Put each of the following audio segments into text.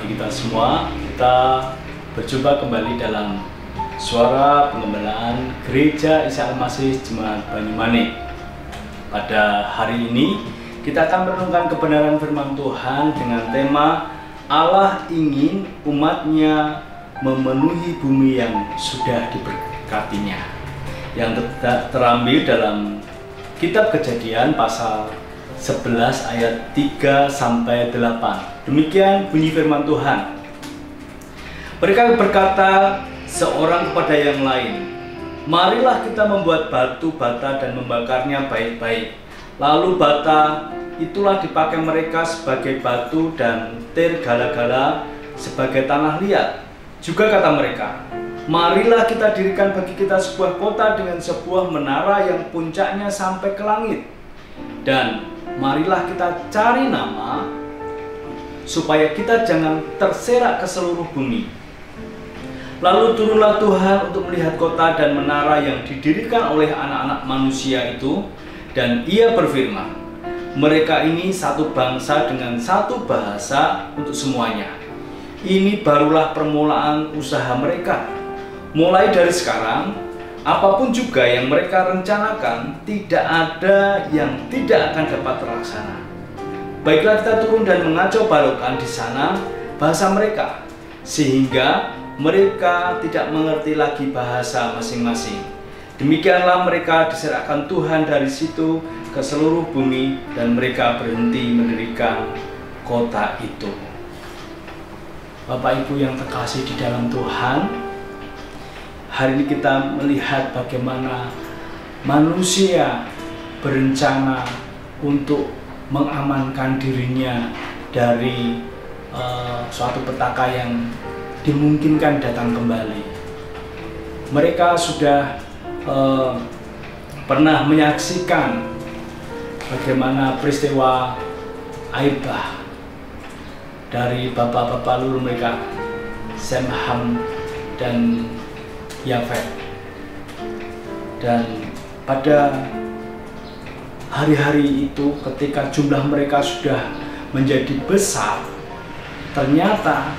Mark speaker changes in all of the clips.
Speaker 1: bagi kita semua. Kita berjumpa kembali dalam suara pengembalaan Gereja Isa Al-Masih Jemaat Banyumane. Pada hari ini kita akan merenungkan kebenaran firman Tuhan dengan tema Allah ingin umatnya memenuhi bumi yang sudah diberkatinya, yang terambil dalam kitab Kejadian pasal 11 ayat 3 sampai 8. Demikian bunyi firman Tuhan. Mereka berkata seorang kepada yang lain, marilah kita membuat batu bata dan membakarnya baik-baik. Lalu bata itulah dipakai mereka sebagai batu dan tir gala-gala sebagai tanah liat. Juga kata mereka, marilah kita dirikan bagi kita sebuah kota dengan sebuah menara yang puncaknya sampai ke langit. Dan marilah kita cari nama supaya kita jangan terserak ke seluruh bumi. Lalu turunlah Tuhan untuk melihat kota dan menara yang didirikan oleh anak-anak manusia itu, dan ia berfirman, mereka ini satu bangsa dengan satu bahasa untuk semuanya. Ini barulah permulaan usaha mereka. Mulai dari sekarang, apapun juga yang mereka rencanakan, tidak ada yang tidak akan dapat terlaksana. Baiklah kita turun dan mengacau balokkan di sana bahasa mereka, sehingga mereka tidak mengerti lagi bahasa masing-masing. Demikianlah mereka diserahkan Tuhan dari situ ke seluruh bumi, dan mereka berhenti mendirikan kota itu. Bapak Ibu yang terkasih di dalam Tuhan, hari ini kita melihat bagaimana manusia berencana untuk mengamankan dirinya dari suatu petaka yang dimungkinkan datang kembali. Mereka sudah pernah menyaksikan bagaimana peristiwa air bah dari bapak-bapak leluhur mereka, Sem, Ham, dan Yafet. Dan pada hari-hari itu, ketika jumlah mereka sudah menjadi besar, ternyata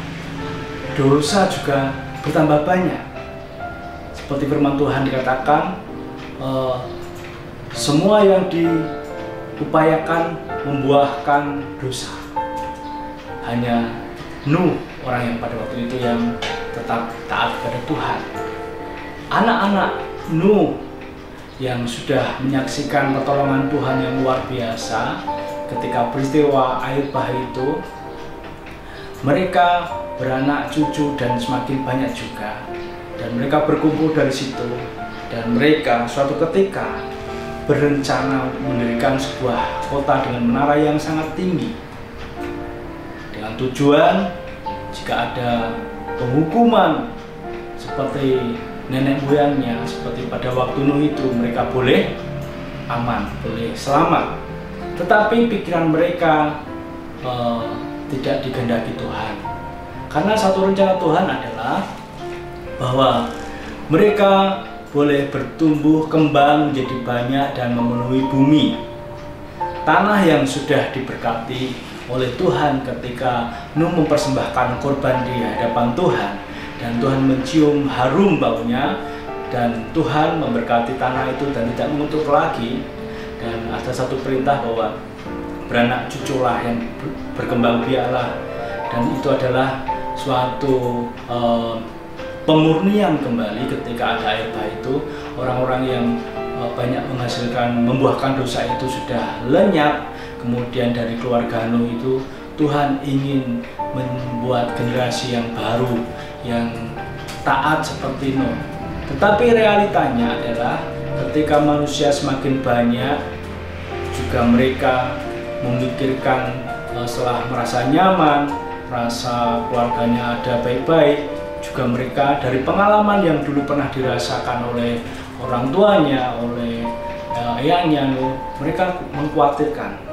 Speaker 1: dosa juga bertambah banyak. Seperti firman Tuhan dikatakan, semua yang diupayakan membuahkan dosa. Hanya Nuh, orang yang pada waktu itu yang tetap taat pada Tuhan. Anak-anak Nuh yang sudah menyaksikan pertolongan Tuhan yang luar biasa ketika peristiwa air bah itu, mereka beranak cucu dan semakin banyak juga, dan mereka berkumpul dari situ, dan mereka suatu ketika berencana mendirikan sebuah kota dengan menara yang sangat tinggi, dengan tujuan jika ada penghukuman seperti nenek moyangnya, seperti pada waktu Nuh itu, mereka boleh aman, boleh selamat. Tetapi pikiran mereka tidak dikehendaki Tuhan, karena satu rencana Tuhan adalah bahwa mereka boleh bertumbuh kembang menjadi banyak dan memenuhi bumi. Tanah yang sudah diberkati oleh Tuhan ketika Nuh mempersembahkan korban di hadapan Tuhan, dan Tuhan mencium harum baunya, dan Tuhan memberkati tanah itu dan tidak mengutuk lagi. Dan ada satu perintah bahwa beranak cuculah yang berkembang biaklah, dan itu adalah suatu pemurnian kembali ketika ada air bah itu. Orang-orang yang banyak menghasilkan, membuahkan dosa itu sudah lenyap. Kemudian dari keluarga Nuh itu, Tuhan ingin membuat generasi yang baru yang taat seperti Nuh. Tetapi realitanya adalah ketika manusia semakin banyak, juga mereka memikirkan setelah merasa nyaman, merasa keluarganya ada baik-baik, juga mereka dari pengalaman yang dulu pernah dirasakan oleh orang tuanya, oleh ayahnya Nuh, mereka mengkhawatirkan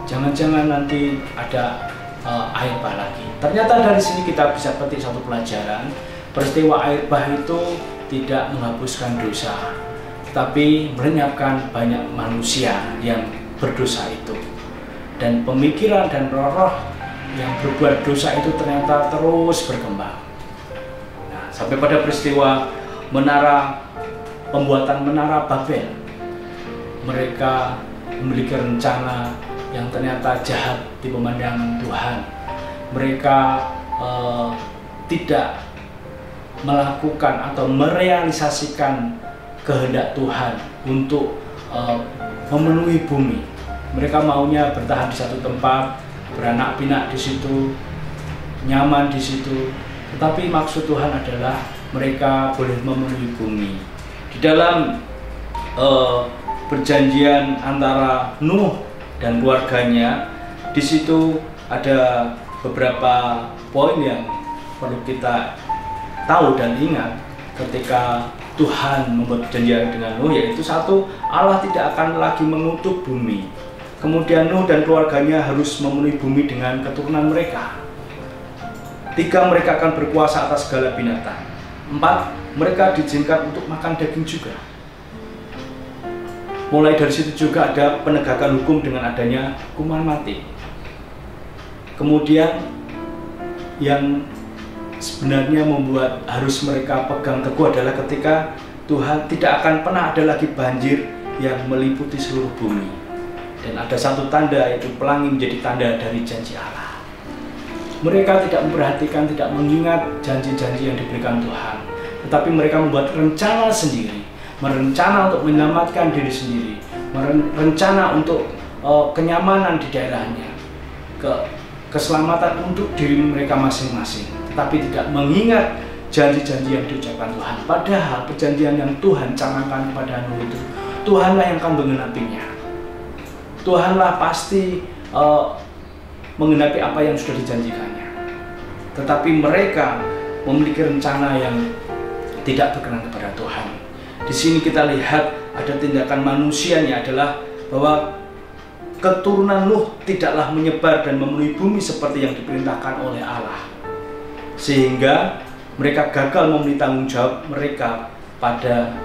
Speaker 1: jangan-jangan nanti ada air bah lagi. Ternyata dari sini kita bisa petik satu pelajaran. Peristiwa air bah itu tidak menghapuskan dosa, tapi melenyapkan banyak manusia yang berdosa itu. Dan pemikiran dan roh-roh yang berbuat dosa itu ternyata terus berkembang. Nah, sampai pada peristiwa pembuatan menara Babel. Mereka memiliki rencana yang ternyata jahat di pemandangan Tuhan. Mereka tidak melakukan atau merealisasikan kehendak Tuhan untuk memenuhi bumi. Mereka maunya bertahan di satu tempat, beranak pinak di situ, nyaman di situ. Tetapi maksud Tuhan adalah mereka boleh memenuhi bumi. Di dalam perjanjian antara Nuh dan keluarganya, di situ ada beberapa poin yang perlu kita tahu dan ingat ketika Tuhan membuat perjanjian dengan Nuh, yaitu satu, Allah tidak akan lagi mengutuk bumi. Kemudian Nuh dan keluarganya harus memenuhi bumi dengan keturunan mereka. 3, mereka akan berkuasa atas segala binatang. 4, mereka diizinkan untuk makan daging juga. Mulai dari situ juga ada penegakan hukum dengan adanya hukuman mati. Kemudian yang sebenarnya membuat harus mereka pegang teguh adalah ketika Tuhan tidak akan pernah ada lagi banjir yang meliputi seluruh bumi. Dan ada satu tanda, yaitu pelangi menjadi tanda dari janji Allah. Mereka tidak memperhatikan, tidak mengingat janji-janji yang diberikan Tuhan, tetapi mereka membuat rencana sendiri, merencana untuk menyelamatkan diri sendiri, merencana untuk kenyamanan di daerahnya, keselamatan untuk diri mereka masing-masing, tetapi tidak mengingat janji-janji yang diucapkan Tuhan. Padahal perjanjian yang Tuhan canangkan kepada Nuh itu, Tuhanlah yang akan menggenapinya. Tuhanlah pasti menggenapi apa yang sudah dijanjikannya. Tetapi mereka memiliki rencana yang tidak berkenan kepada Tuhan. Di sini kita lihat ada tindakan manusianya adalah bahwa keturunan Nuh tidaklah menyebar dan memenuhi bumi seperti yang diperintahkan oleh Allah, sehingga mereka gagal memenuhi tanggung jawab mereka pada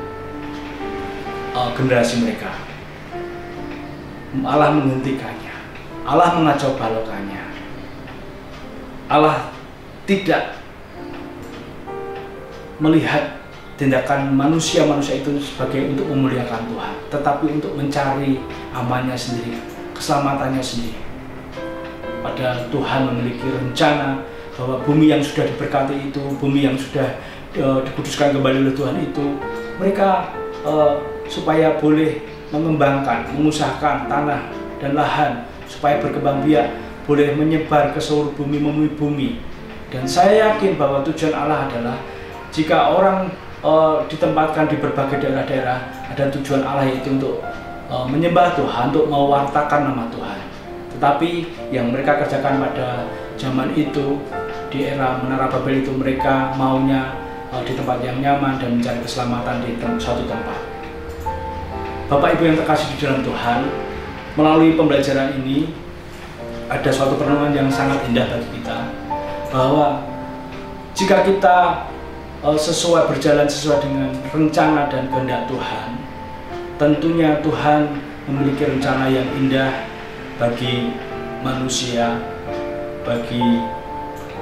Speaker 1: generasi mereka. Allah menghentikannya, Allah mengacau balokannya. Allah tidak melihat tindakan manusia-manusia itu sebagai untuk memuliakan Tuhan, tetapi untuk mencari amannya sendiri, keselamatannya sendiri. Padahal Tuhan memiliki rencana bahwa bumi yang sudah diberkati itu, bumi yang sudah dikuduskan kembali oleh Tuhan itu, mereka supaya boleh mengembangkan, mengusahakan tanah dan lahan supaya berkembang biak, boleh menyebar ke seluruh bumi, memenuhi bumi. Dan saya yakin bahwa tujuan Allah adalah jika orang ditempatkan di berbagai daerah-daerah, ada tujuan Allah yaitu untuk menyembah Tuhan, untuk mewartakan nama Tuhan. Tetapi yang mereka kerjakan pada zaman itu, di era Menara Babel itu, mereka maunya di tempat yang nyaman dan mencari keselamatan di suatu tempat. Bapak Ibu yang terkasih di dalam Tuhan, melalui pembelajaran ini ada suatu perenungan yang sangat indah bagi kita, bahwa jika kita berjalan sesuai dengan rencana dan kehendak Tuhan, tentunya Tuhan memiliki rencana yang indah bagi manusia, bagi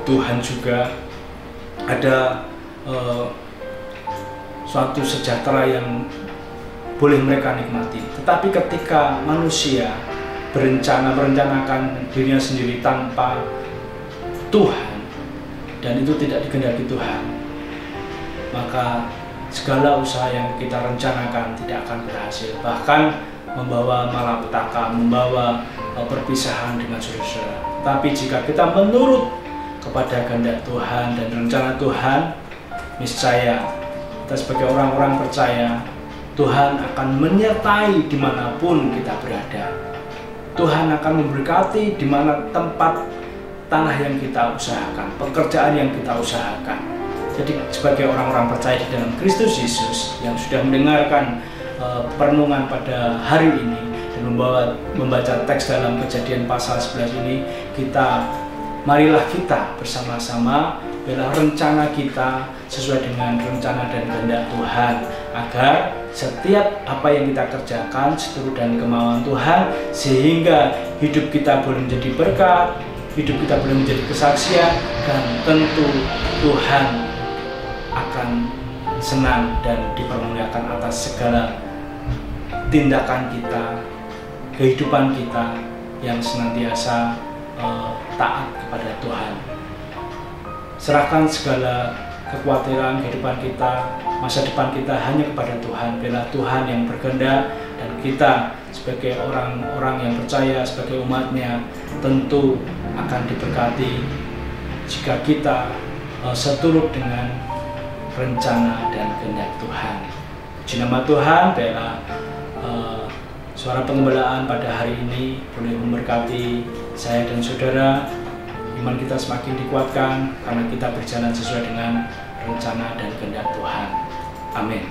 Speaker 1: Tuhan juga ada suatu sejahtera yang boleh mereka nikmati. Tetapi ketika manusia merencanakan dirinya sendiri tanpa Tuhan, dan itu tidak dikehendaki Tuhan, maka segala usaha yang kita rencanakan tidak akan berhasil, bahkan membawa malapetaka, membawa perpisahan dengan saudara-saudara. Tapi jika kita menurut kepada kehendak Tuhan dan rencana Tuhan, niscaya kita sebagai orang-orang percaya, Tuhan akan menyertai dimanapun kita berada. Tuhan akan memberkati di mana tempat tanah yang kita usahakan, pekerjaan yang kita usahakan. Jadi sebagai orang-orang percaya di dalam Kristus Yesus yang sudah mendengarkan perenungan pada hari ini dan membaca teks dalam Kejadian pasal 11 ini, marilah kita bersama-sama bela rencana kita sesuai dengan rencana dan kehendak Tuhan, agar setiap apa yang kita kerjakan seturut dan kemauan Tuhan, sehingga hidup kita boleh menjadi berkat, hidup kita boleh menjadi kesaksian, dan tentu Tuhan akan senang dan dipermuliakan atas segala tindakan kita, kehidupan kita yang senantiasa taat kepada Tuhan. Serahkan segala kekhawatiran kehidupan kita, masa depan kita hanya kepada Tuhan. Biarlah Tuhan yang berkehendak, dan kita sebagai orang-orang yang percaya, sebagai umatnya, tentu akan diberkati jika kita seturut dengan rencana dan kehendak Tuhan. Puji nama Tuhan. Biarlah suara pengembalaan pada hari ini boleh memberkati saya dan saudara. Iman kita semakin dikuatkan karena kita berjalan sesuai dengan rencana dan kehendak Tuhan. Amin.